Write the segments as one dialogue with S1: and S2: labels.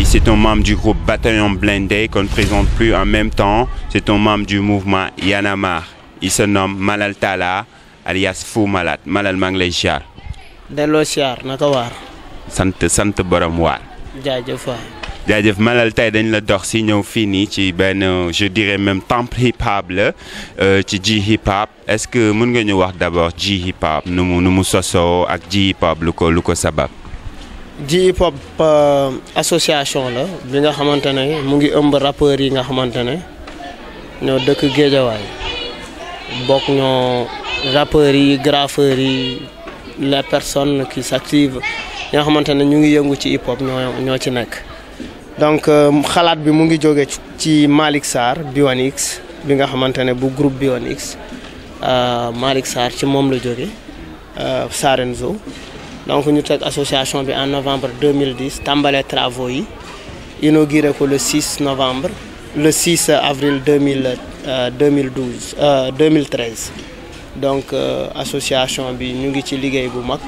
S1: C'est un membre du groupe Bataillon Blindé qu'on ne présente plus en même temps. C'est un membre du mouvement Y'en a marre. Il se nomme Malal Talla alias Fou Malade. Malal maa ngi lay ziar.
S2: delloo ziar naka waar.
S1: sant borom waar.
S2: jaajëf waay.
S1: jaajëf Malal tey dañ la dox si ñëw fii nii ci benn je dirais même temple hip hop la ci Ji hip hop est-ce que mën nga ñu wax d'abord Ji hip hop nu mu sosoo ak Ji hip hop lu ko sabab.
S2: Ji hip hop association la bi nga xamante ne mu ngi ëmb rappeurs yi nga xamante ne ñoo dëkk Géejawaay bokk ñoo rappeurs yi graffeurs yi les personnes qui s'activent ñoo xamante ne ñu ngi yëngu ci hip hop ñoo ci nekk. donc xalaat bi mu ngi jóge ci Malick Sarr B1X bi nga xamante ne bu groupe B1X Malick Sarr ci moom la jóge Sarenzo donc ñu teg association bi en novembre 2010 tàmbalee travaux yi inauguré ko le 6 avril 2013 donc association bi ñu ngi ci liggéey bu mag.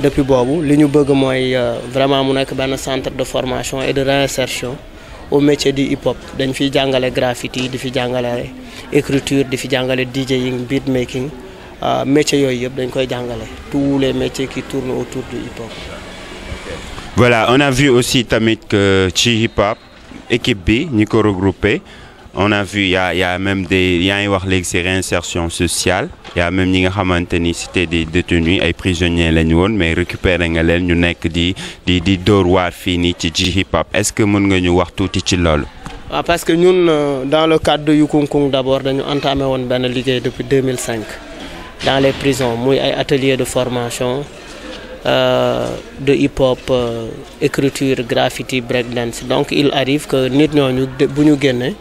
S2: depuis boobu li ñu bëgg mooy vraiment mu nekk benn centre de formation et de réinsertion au métier du hip hop dañ fiy jàngale graffiti di fi jàngale écriture di fi jàngale DJing beatmaking métier yooyu yëpp dañ koy jàngale tous les métiers qui tournent autour du hip hop.
S1: Voilà, on a vu aussi tamit que ci hip hop équipe bi ñi ko regroupé on a vu y a même des yaa ngi wax léegi c'est réinsertion sociale y a même ñi nga xamante ni c'était des détenus ay prisonniers lañu woon mais récupéré nga leen ñu nekk di dóor waar fii nii ci Ji hip hop est-ce que mën nga ñu wax tuuti ci loolu.
S2: waaw parce que ñun dans le cadre de Yukunkung d'abord dañu entamé woon benn liggéey depuis 2005 dans les prisons muy ay ateliers de formation de hip hop écriture graffiti breakdance donc il arrive que nit ñooñu bu ñu génnee.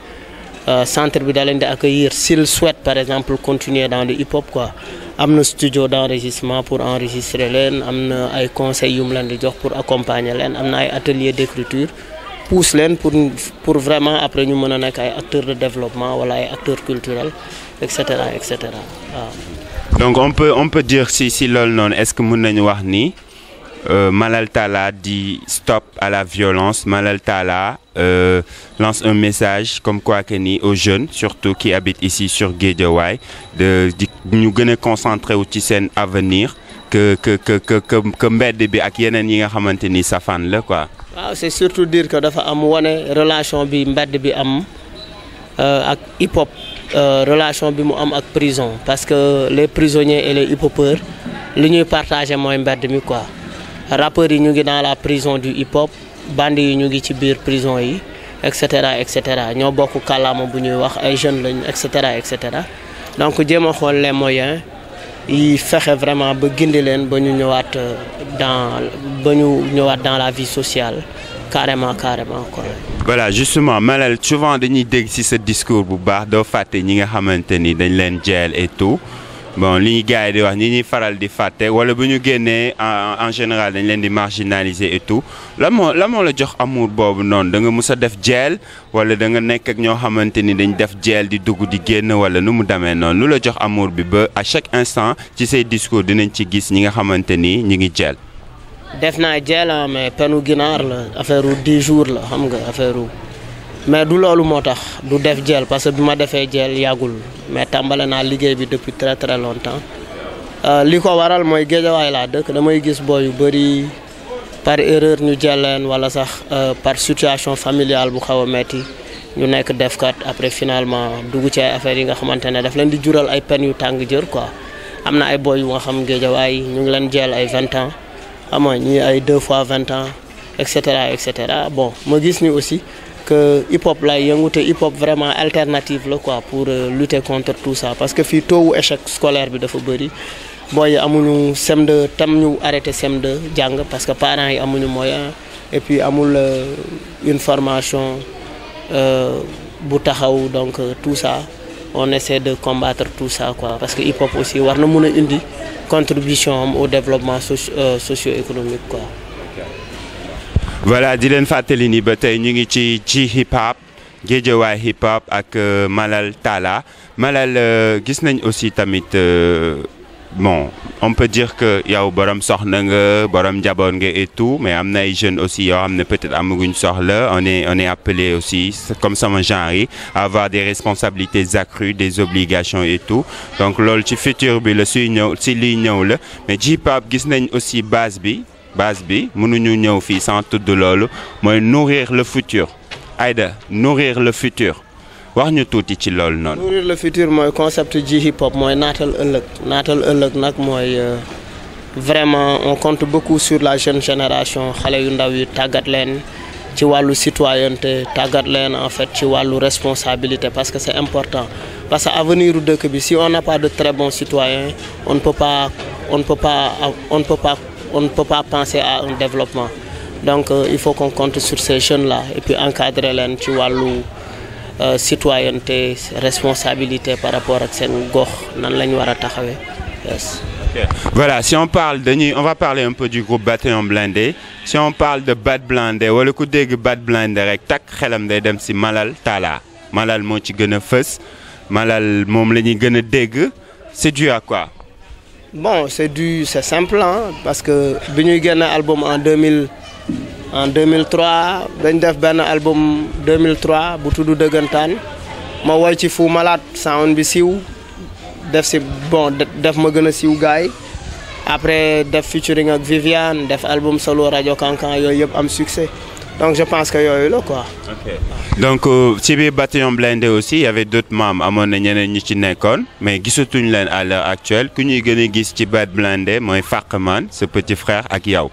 S2: Centre bi da leen di accueillir s'il souhaite par exemple continuer dans le hip hop quoi am na studio d'enregistrement pour enregistrer leen am na ay conseils yu mu leen di jox pour accompagner leen am na ay ateliers d'écriture pousse leen pour vraiment après ñu mën a nekk ay acteurs de développement wala ay acteurs culturels et cetera waaw.
S1: donc on peut dire si loolu noonu est-ce que mën nañu wax ni Malal Talla dit stop à la violence Malal Talla lance un message comme quoi que ni aux jeunes surtout qui habitent ici sur Guédiawaye di ñu gën a concentré wu ci seen avenir que mbedd bi ak yeneen yi nga xamante ni safaan la quoi.
S2: waaw c'est surtout dire que dafa am wane relation bi mbedd bi am ak hip hop relation bi mu am ak prison parce que les prisonniers et les hip-hopeurs li ñuy partager mooy mbedd mi quoi. rappeurs yi ñu ngi dans la prison du hip hop bandi yi ñu ngi ci biir prison yi et cetera ñoo bokk kàllaama bu ñuy wax ay jeunes lañ et cetera donc jéem a xool les moyens yi fexe vraiment ba gindi leen ba ñu ñëwaat dans la vie sociale carrément quoi.
S1: voilà justement Malal souvent dañuy dégg ci sa discours bu baax doo fàtte ñi nga xamante ni dañ leen jeel et tout. bon li gars yi di wax ñi ñuy faral di fàtte wala bu ñu génnee en général dañ leen di marginaliser et tout la moo la jox amour boobu noonu da nga mus a def jeel wala da nga nekk ak ñoo xamante ni dañ def jeel di dugg di génn wala nu mu demee noonu lu la jox amour bi ba à chaque instant ci say discours dinañ ci gis ñi nga xamante ni ñi ngi jeel.
S2: def naa jeel mais penu ginaar la affaire u 10 jours la xam nga affaire u mais du loolu moo tax du def jeel parce que bi ma defee jeel yàggul mais tàmbale naa liggéey bi depuis très très longtemps li ko waral mooy Géejawaay laa dëkk damay gis booy yu bëri par erreur ñu jeel leen wala sax par situation familiale bu xaw a metti ñu nekk defkat après finalement dugg ci ay affaires yi nga xamante ne daf leen di jural ay peine yu tàng jër quoi am na ay booy yu nga xam Géejawaay ñu ngi leen jeel ay 20 ans xam nga ñii ay 2 fois 20 ans et cetera bon ma gis ni aussi que hip hop lay yëngu te hip hop vraiment alternative la quoi pour lutter contre tout ça parce que fii taux wu échec scolaire bi dafa bëri booy amuñu CM2 tam ñu arrêté CM2 jàng parce que parents yi amuñu moyen et puis amul une formation bu taxaw donc tout ça on essaie de combattre tout ça quoi parce que hip hop aussi war na mën a indi contribution am au développement socio-économique quoi.
S1: voilà di leen fàttali ni ba tey ñu ngi ci Ji hip hop Guédiawaye hip hop ak Malal Talla Malal gis nañ aussi tamit bon on peut dire que yow borom soxna nga borom njaboot nga et tout mais am na ay jeunes aussi yoo xam ne peut-être amaguñ soxla on est appelé aussi comme sama genre yi à avoir des responsabilités accrues des obligations et tout donc loolu ci futur bi la suy ñëw si liy ñëw la mais J-Pop gis nañ aussi base bi mënuñu ñëw fii sans tudd loolu mooy nourrir le futur Aïda nourrir le futur wax ñu tuuti ci loolu noonu.
S2: nourrir le futur mooy concept J-Hip-Hop mooy naatal ëllëg nag mooy vraiment on compte beaucoup sur la jeune génération xale yu ndaw yi tàggat leen ci wàllu citoyenneté tàggat leen en fait ci wàllu responsabilité parce que c'est important parce que avenir u dëkk bi si on n'a pas de très bons citoyens on ne peut pas penser à un développement donc il faut qu'on compte sur ces jeunes là et puis encadrer leen ci wàllu citoyenneté responsabilité par rapport ak seen gox nan la ñu war a taxawee yes.
S1: Okay. Voilà si on va parler un peu du groupe Bataillon Blindé si on parle de Bat Blindé wala ku dégg Bat Blindé rek takk xelam day dem si Malal Talla Malal moo ci gën a fës Malal moom la ñuy gën a dégg c'est dû à quoi.
S2: Bon c'est simple hein, parce que bi ñuy génne album en 2003 dañ def benn album 2003 bu tudd dëggantaan ma woy ci Fou Malade sound bi siiw def si bon def ma gën a siiw gaay après def featuring ak Viviane def album solo rajo Kankan yooyu yëpp am succès donc je pense que yooyu la quoi.
S1: Okay. Donc ci biir Bataillon Blindé aussi il y avait d'autres membres amoon na ñeneen ñu ci nekkoon mais gisatuñ leen à l'heure actuelle ku ñuy gën a gis ci Bat Blindé mooy Fakman ce petit frère ak yow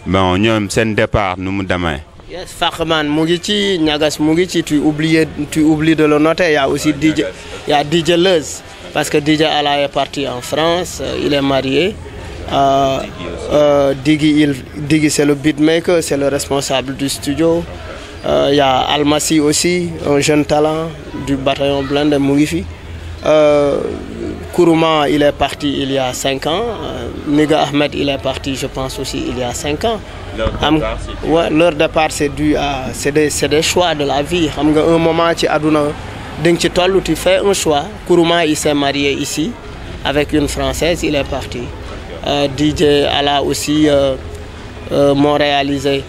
S1: bon ñoom seen départ nu mu demee.
S2: Yes Fakman mu ngi ci Ñagas mu ngi ci tu oublies de le noter il y a aussi DJ Leuz parce que DJ Ala est parti en France il est marié. Diggy c'est le beatmaker, c'est le responsable du studio. Il y a Almassi aussi, un jeune talent du Bataillon Blindé mu ngi fi. Kourouma il est parti il y a 5 ans. Niga Ahmed il est parti je pense aussi il y a 5 ans. Leur départ c'est dû à c'est des choix de la vie xam nga un moment ci àdduna da nga ci toll tu fais un choix. Kourouma il s'est marié ici avec une Française il est parti. DJ Ala aussi m'ont réalisé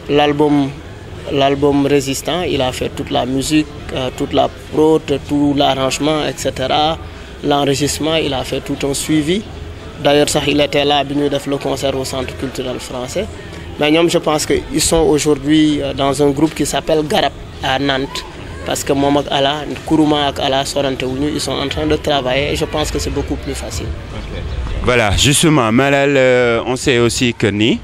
S2: l'album Résistant il a fait toute la musique toute la prod tout l'arrangement etc. L'enregistrement il a fait tout un suivi d'ailleurs sax il était là bi ñuy def le concert au Centre culturel français mais ñoom je pense que ils sont aujourd'hui dans un groupe qui s'appelle Garab à Nantes parce que moom ak Ala Kourouma ak Ala sorante wuñu ils sont en train de travailler et je pense que c'est beaucoup plus facile.
S1: Okay. Voilà justement Malal on sait aussi que ni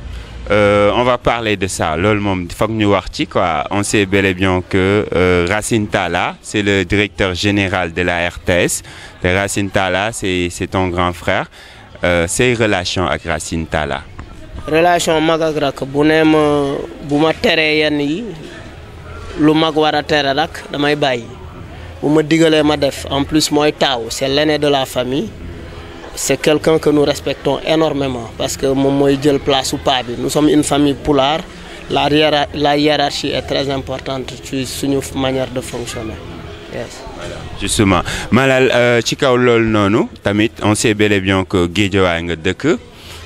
S1: on va parler de ça loolu moom foog ñu wax ci quoi on sait bel et bien que Racine Talla c'est le directeur général de la RTS te Racine Talla c'est ton grand frère say relation ak Racine Talla.
S2: relation mag ak rak bu ma teree yenn yi lu mag war a tere rak damay bàyyi bu ma digalee ma def en plus mooy taaw c'est l'aîné de la famille. C'est quelqu'un que nous respectons énormément parce que moom mooy jël place su paa bi nous sommes une famille pulaar la hiérarchie est très importante ci suñu manière de fonctionner yes.
S1: Voilà justement Malal ci kaw loolu noonu tamit on sait bel et bien que Guédiawaye nga dëkk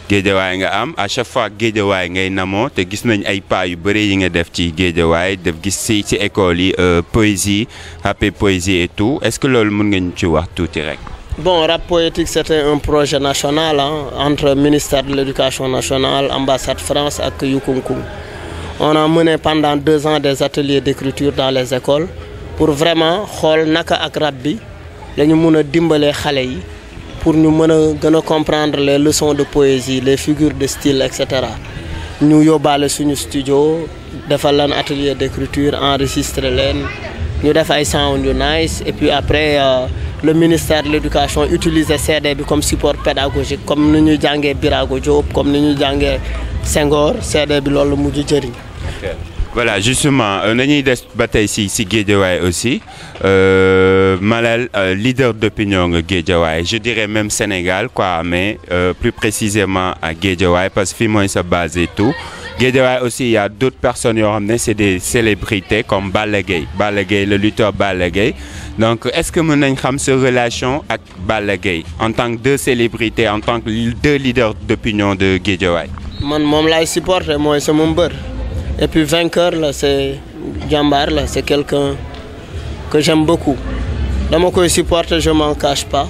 S1: Guédiawaye nga am à chaque fois Guédiawaye ngay namoo te gis nañ ay pas yu bëri yi nga def ci Guédiawaye def gis ci école yi poésie AP poésie et tout est-ce que loolu mën nga ñu ci wax tuuti rek.
S2: Bon, Rap Poétique, c'était un projet national entre ministère de l'Éducation nationale, ambassade France et Yukunkung. On a mené pendant 2 ans des ateliers d'écriture dans les écoles pour vraiment xool naka ak rap bi la ñu mën a dimbalee xale yi pour ñu mën a gën a comprendre les leçons de poésie les figures de style et cetera ñu yóbbaale suñu studio defal leen atelier d'écriture enregistrer leen ñu def ay sound yu nice et puis après le ministère de l'éducation utilisait CD bi comme support pédagogique comme ni ñuy jàngee Birago Diop comme ni ñuy jàngee Senghor CD bi loolu mujj jëriñ.
S1: Voilà justement nañuy des ba tey si Guédiawaye aussi Malal leader d'opinion nga Guédiawaye je dirais même Sénégal quoi mais plus précisément à Guédiawaye parce que fii mooy sa base et tout Guédiawaye aussi il y a d'autres personnes yoo xam ne c'est des célébrités comme Balla Gaye le lutteur Balla Gaye donc est-ce que mën nañ xam sa relation ak Balla Gaye en tant que deux célébrités en tant que deux leaders d'opinion de Guédiawaye.
S2: man moom laay supporter mooy sama mbër et puis vainqueur là c'est jàmbaar là c'est quelqu'un que j'aime beaucoup dama koy supporter je m'en cache pas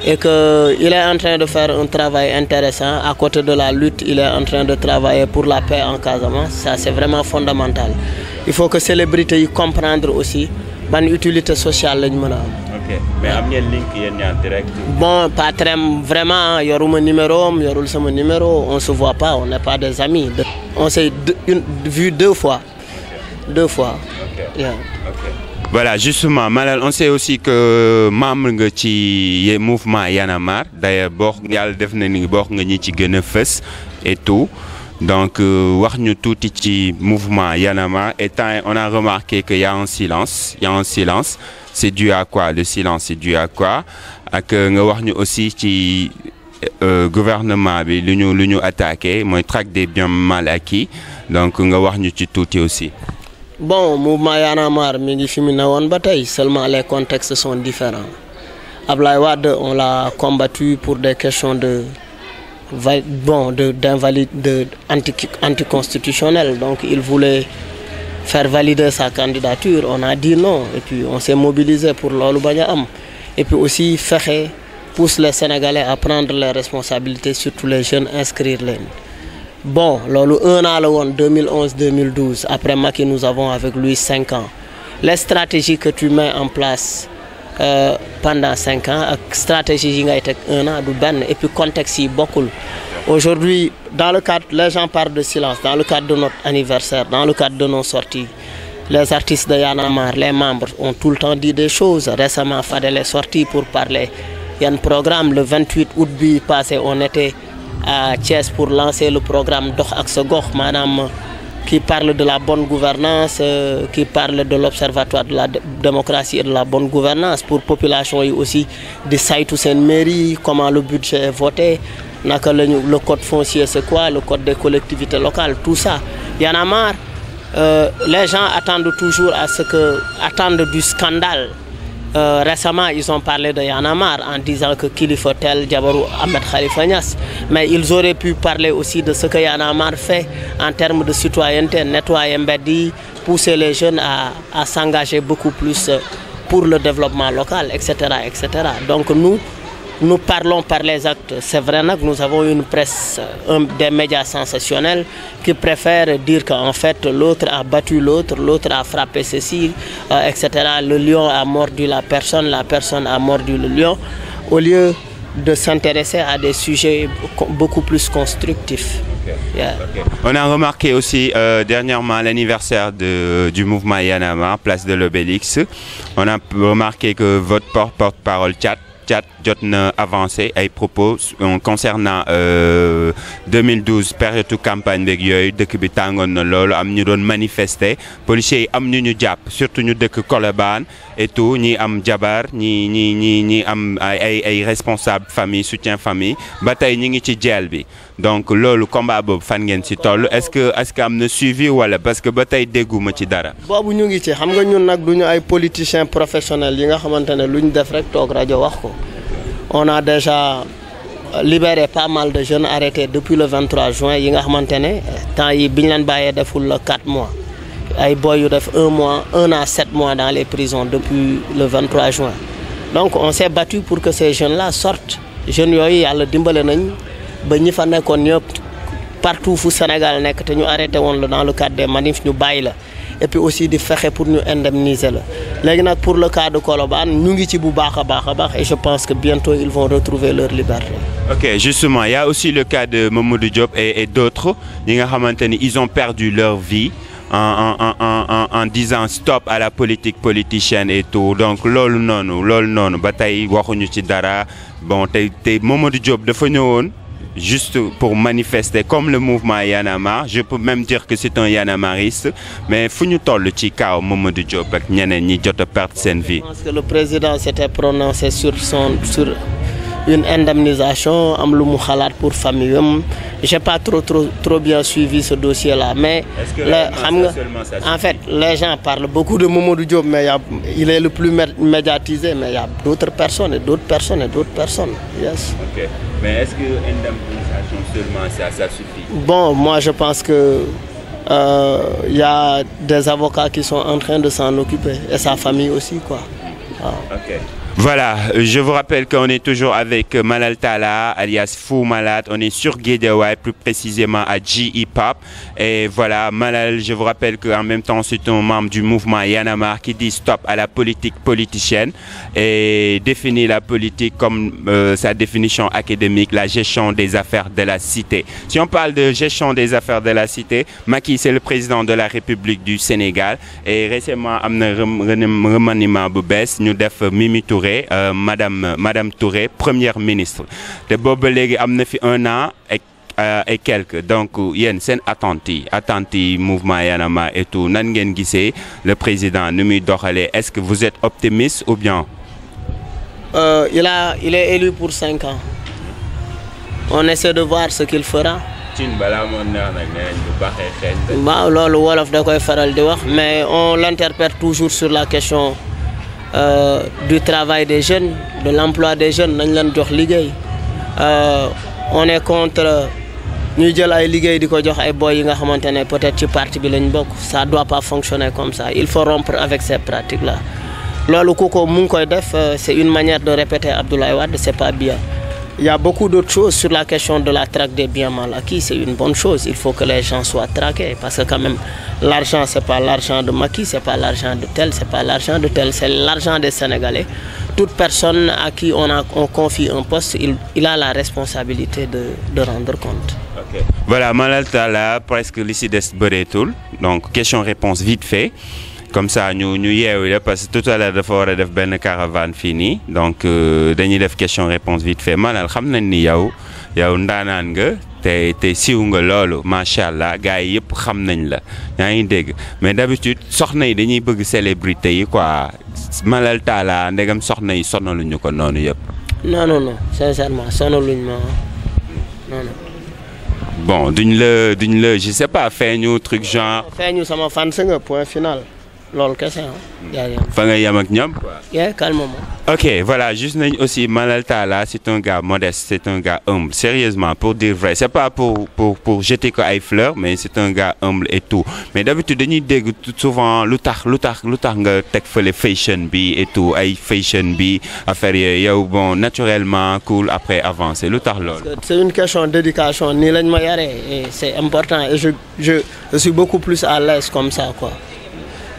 S2: et que il est en train de faire un travail intéressant à côté de la lutte il est en train de travailler pour la paix en Casamance ça c'est vraiment fondamental il faut que célébrités yi comprendre aussi ban utilité sociale lañ mën a am.
S1: ok mais am ngeen link yéen ñaar direct.
S2: bon pas très vraiment yoruma numéro am yorul sama numéro on se voit pas on n'est pas des amis on s'est vu deux fois.
S1: ok
S2: yeah.
S1: ok. Voilà, justement, Malal, on sait aussi que membre nga ci mouvement Y en a marre d'ailleurs bokk yàlla def na ni bokk nga ñi ci gën a fës et tout donc wax ñu tuuti ci mouvement Y en a marre et on a remarqué que y a un silence c'est dû à quoi le silence c'est dû à quoi ak nga wax ñu aussi ci gouvernement bi lu ñu attaqué mooy traque des biens mal acquis donc nga wax ñu ci tuuti aussi.
S2: Bon, mouvement Y en a marre mi ngi fi mu ne woon ba tey seulement les contextes sont différents Ablaye Wade on l'a combattu pour des questions anticonstitutionnelles donc il voulait faire valider sa candidature on a dit non et puis on s'est mobilisé pour loolu bañ a am et puis aussi fexe pousse les Sénégalais à prendre les responsabilités surtout les jeunes inscrire leen. Bon, loolu 1 an la woon 2011-2012 après Macky nous avons avec lui 5 ans les stratégies que tu mets en place pendant 5 ans ak stratégie yi ngay teg 1 an du benn et puis contexte yi bokkul aujourd'hui dans le cadre les gens parlent de silence dans le cadre de notre anniversaire dans le cadre de nos sorties les artistes de Y en a marre les membres ont tout le temps dit des choses récemment Fadel est sorti pour parler yan programme le 28 août bi passé on était à Thiès pour lancer le programme Dox ak sa gox maanaam qui parle de la bonne gouvernance qui parle de l'observatoire de la démocratie et de la bonne gouvernance pour population yi aussi di saytu seen mairie comment le budget est voté naka lañu le code foncier c'est quoi le code des collectivités locales tout ça Y en a marre les gens attendent toujours attendent du scandale. Récemment, ils ont parlé de Y en a marre en disant que Kilifeu tel jabaru Ahmed Khalifa Niass mais ils auraient pu parler aussi de ce que Y en a marre fait en termes de citoyenneté nettoyer mbedd yi pousser les jeunes à s'engager beaucoup plus pour le développement local etc. donc nous parlons par les actes c'est vrai nag nous avons une presse des médias sensationnels qui préfèrent dire qu'en fait l'autre a battu l'autre a frappé ceci etc. le lion a mordu la personne a mordu le lion au lieu de s'intéresser à des sujets beaucoup plus constructifs. Yeah.
S1: Okay. On a remarqué aussi dernièrement l'anniversaire du mouvement Y en a marre, place de l'Obélisque. On a remarqué que votre porte-parole Thiat jot na avancé ay propos concernant 2012 période campagne beeg yooyu dëkk bi tàngoon na loolu am ñu doon manifester policiers yi am ñu jàpp surtout ñu dëkk Colobane et tout ñi am jabar ñi am ay responsable famille soutien famille ba tey ñi ngi ci jeel bi donc loolu combat boobu fan ngeen ci toll est-ce que am na suivi wala parce que ba tey dégguma ci dara.
S2: boobu ñu ngi ci xam nga ñun nag duñu ay politiciens professionnels yi nga xamante ne lu ñu def rek toog rajo wax ko. On a déjà libéré pas mal de jeunes arrêtés depuis le 23 juin yi nga xamante ne temps yi bi ñu leen bàyyee deful la 4 mois ay boy yu def 1 an 7 mois dans les prisons depuis le 23 juin donc on s'est battu pour que ces jeunes-là sortent jeunes yooyu yàlla dimbale nañ ba ñi fa nekkoon ñëpp partout fu Sénégal nekk te ñu arrêté woon la dans le cadre des manifs ñu bàyyi la et puis aussi di fexe pour ñu indemniser la léegi nag pour le cas de Colobane ñu ngi ci bu baax a baax et je pense que bientôt ils vont retrouver leur liberté.
S1: Ok, justement il y a aussi le cas de Mamadou Diop et d'autres ñi nga xamante ni ils ont perdu leur vie en disant stop à la politique politicienne et tout donc loolu noonu ba tey waxuñu ci dara bon tey Mamadou Diop dafa ñëwoon juste pour manifester comme le mouvement Y en a marre je peux même dire que c'est un Y en a marriste mais fu ñu toll ci kaw Mamadou Diop ak ñeneen ñi jot a perdre seen vie.
S2: Je pense que le président s'était prononcé sur une indemnisation, am lu mu xalaat pour famille. J'ai pas trop bien suivi ce dossier-là, mais en fait, les gens parlent beaucoup de Mamadou Diop, mais il est le plus médiatisé, mais il y a d'autres personnes et d'autres personnes et d'autres personnes. Yes.
S1: Ok. Mais est-ce que indemnisation seulement ça suffit? Bon,
S2: moi je pense que y a des avocats qui sont en train de s'en occuper et sa famille aussi, quoi.
S1: Ok. Voilà, je vous rappelle qu'on est toujours avec Malal Talla, alias Fou Malade. On est sur Guédiawaye, plus précisément à J-Hip-Hop. Et voilà, Malal, je vous rappelle qu'en même temps, c'est un membre du mouvement Y en a marre qui dit stop à la politique politicienne et définit la politique comme sa définition académique, la gestion des affaires de la cité. Si on parle de gestion des affaires de la cité, Macky, c'est le président de la République du Sénégal. Et récemment, am na remaniement bu bees ñu def Mimi Touré. Madame Touré, première ministre. De boobu léegi am na fi 1 an et quelques. Donc yéen seen attente yi mouvement Y en a marre et tout nan ngeen gisee le président nu muy doxalee. Est-ce que vous êtes optimiste ou bien?
S2: Il est élu pour 5 ans. On essaie de voir ce qu'il fera. Waaw loolu wolof da koy faral di wax, mais on l'interpelle toujours sur la question du travail des jeunes, de l'emploi des jeunes. Nañ leen jox liggéey. On est contre ñuy jël ay liggéey di ko jox ay boy yi nga xamante ne peut-être ci parti bi lañ bokk. Ça doit pas fonctionner comme ça. Il faut rompre avec ces pratiques-là. Loolu ku ko mu ngi koy def, c'est une manière de répéter Abdoulaye Wade, c'est pas bien. Il y a beaucoup d'autres choses sur la question de la traque des biens mal acquis. C'est une bonne chose. Il faut que les gens soient traqués parce que quand même l'argent, c'est pas l'argent de Macky, c'est pas l'argent de tel, c'est pas l'argent de tel, c'est l'argent des Sénégalais. Toute personne à qui on confie un poste, il a la responsabilité de rendre compte.
S1: Okay. Voilà, Malal Talla, presque l'ici des bëreetul. Donc question-réponse vite fait. Comme ça ñu yeewu la parce que tout à l'heure dafa war a def benn caravane fii nii donc dañuy def question-réponse vite fait. Malal xam nañ ni yow ndaanaan nga te siiw nga loolu macha allah gars yi yëpp xam nañ la yaa ngi dégg mais d'habitude soxna yi dañuy bëgg célébrité yi quoi Malal Talla ndegam soxna yi sonaluñu ko noonu yëpp.
S2: non sincèrement sonaluñ ma non.
S1: Bon duñ la je sais pas feeñu truc genre.
S2: feeñu sama fan sa nga point final. Lol, qu'est-ce
S1: fa nga yam ak ñoom quoi.
S2: Yeah, calmement.
S1: Ok, voilà, juste nañ aussi Malal Talla, c'est un gars modeste, c'est un gars humble. Sérieusement, pour dire vrai, c'est pas pour jeter ko ay fleurs, mais c'est un gars humble et tout. Mais d'habitude dañuy dégg souvent lu tax nga teg fële fashion bi et tout, ay fashion bi affaire yow bon naturellement cool après avancer. Lu tax lool.
S2: C'est une question d'éducation, ni lañ ma yaré et c'est important et je suis beaucoup plus à l'aise comme ça quoi.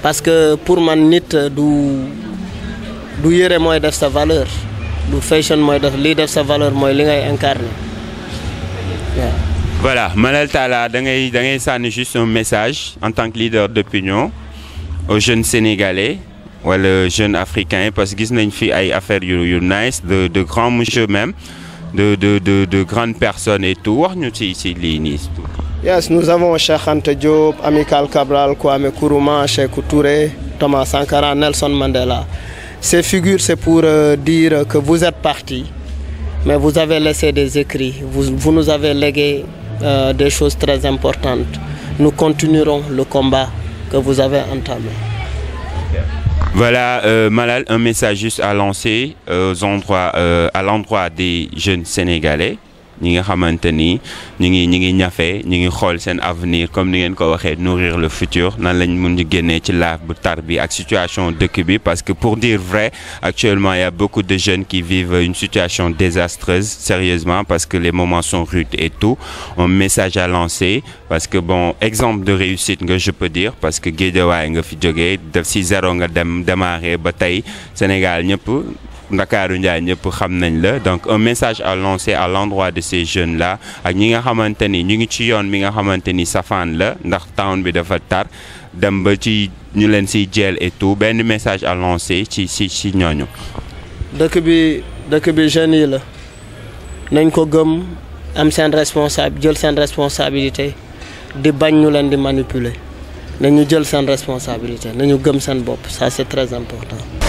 S2: Parce que pour man nit du yére mooy def sa valeur du fashion mooy def lii def sa valeur mooy li ngay incarner. Yeah.
S1: Voilà, Malal Talla da ngay sànni juste un message en tant que leader d'opinion aux jeunes sénégalais wala jeunes africains parce que gis nañ fi ay affaires yu nice de grands monsieur même de grandes personnes et tout wax ñu ci lii nii.
S2: Yes, nous avons Cheikh Anta Diop, Amical Cabral, Kwame Nkrumah, Sékou Touré, Thomas Sankara, Nelson Mandela. Ces figures, c'est pour dire que vous êtes partis, mais vous avez laissé des écrits. Vous nous avez légué des choses très importantes. Nous continuerons le combat que vous avez entamé.
S1: Voilà, Malal, un message juste à lancer à l'endroit des jeunes Sénégalais. ñi nga xamante ni ñi ngi ñafe ñi ngi xool seen avenir comme ni ngeen ko waxee nourrir le futur nan lañ mun di génnee ci laaf bu tar bi ak situation dëkk bi parce que pour dire vrai actuellement il y a beaucoup de jeunes qui vivent une situation désastreuse sérieusement parce que les moments sont rudes et tout un message à lancer parce que bon exemple de réussite nga je peux dire parce que Guédiawaye nga fi jógee def si zéro nga démarrer ba tey Sénégal ñëpp Ndakaaru Njaay ñëpp xam nañ la donc un message à lancer à l'endroit de ces jeunes là ak ñi nga xamante ni ñu ngi ci yoon mi nga xamante ni safaan la ndax town bi dafa tar dem ba ci ñu leen siy jeel et tout benn message à lancer ci ñooñu.
S2: dëkk bi jeunes yi la nañ ko gëm am seen jël seen responsabilité di bañ ñu leen di manipuler nañu jël seen responsabilité nañu gëm seen bopp ça c'est très important.